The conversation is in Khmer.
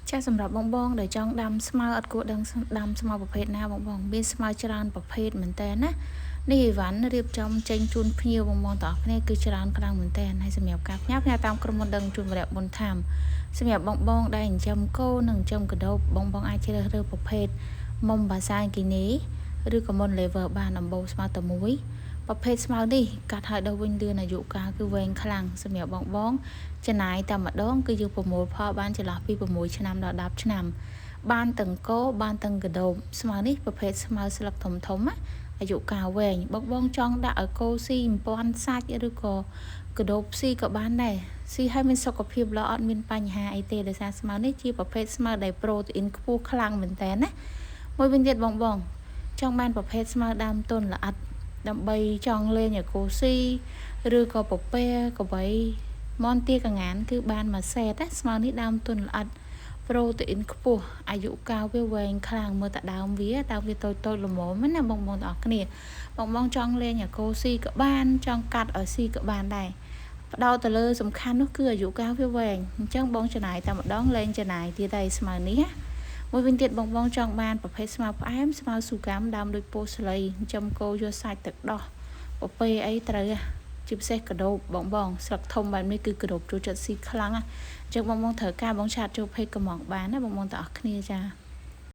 ចាសម្រាប់បងបងដែលចង់ដាំស្មៅអត់គួរដឹងដាំស្មៅប្រភេទណាបងមានស្មៅច្រើនប្រភេទមែនតើណានេះអីវ៉ាន់រៀបចំចេញជូនភ្ញៀវបងទាំងអស់គ្នាគឺច្រើនខ្លាំងមែនតើហើយសម្រាប់ការផ្ញើតាមក្រុមមុនដឹងជូនវរៈបុណ្យធម្មសម្រាប់បងដែលចិញ្ចឹមគោនិងចិញ្ចឹមកដោបបងអាចជ្រើសរើសប្រភេទមុំបាសាគីនីឬក៏មុន level បានដំបូងស្មៅតែមួយប្រភេទស្មៅនេះកាត់ហើយដល់វិញលឿនអាយុកាលគឺវែងខ្លាំងសម្រាប់បងចំណាយតែម្ដងគឺយើងប្រមូលផលបានចន្លោះពី6ឆ្នាំដល់10ឆ្នាំបានទាំងគោបានទាំងកដោបស្មៅនេះប្រភេទស្មៅស្លឹកធំណាអាយុកាលវែងបងចង់ដាក់ឲ្យគោស៊ីមិនពាន់សាច់ឬក៏កដោបស៊ីក៏បានដែរស៊ីឲ្យមានសុខភាពល្អអត់មានបញ្ហាអីទេដោយសារស្មៅនេះជាប្រភេទស្មៅដែលប្រូតេអ៊ីនខ្ពស់ខ្លាំងមែនតើណាមួយវិញទៀតបងចង់បានប្រភេទស្មៅដើមទុនល្អិតដើម្បីចង់លេងឲ្យគោស៊ីឬក៏ពពែកបីមន់ទាកងានគឺបានមួយសេតណាស្មៅនេះដើមទុនល្អិតប្រូតេអ៊ីនខ្ពស់អាយុកាលវាវែងខ្លាំងមើលតែដើមវាតូចល្មមណាបងទាំងអស់គ្នាបងចង់លេងឲ្យគោស៊ីក៏បានចង់កាត់ឲ្យស៊ីក៏បានដែរបដោតទៅលើសំខាន់នោះគឺអាយុកាលវាវែងអញ្ចឹងបងចំណាយតែម្ដងលេងចំណាយទៀតហើយស្មៅនេះណាមួយវិញទៀតបងចង់បានប្រភេទស្មៅផ្អែមស្មៅស៊ូកាំដើមដូចពោស្លីចិញ្ចឹមគោយកសាច់ទឹកដោះពពែអីត្រូវជាពិសេសកដោបបងស្លឹកធំបែបនេះគឺកដោបចូលចិត្តស៊ីខ្លាំងអញ្ចឹងបងត្រូវការបងឆាតចូលពេកកំងបានណាបងទាំងអស់គ្នាចា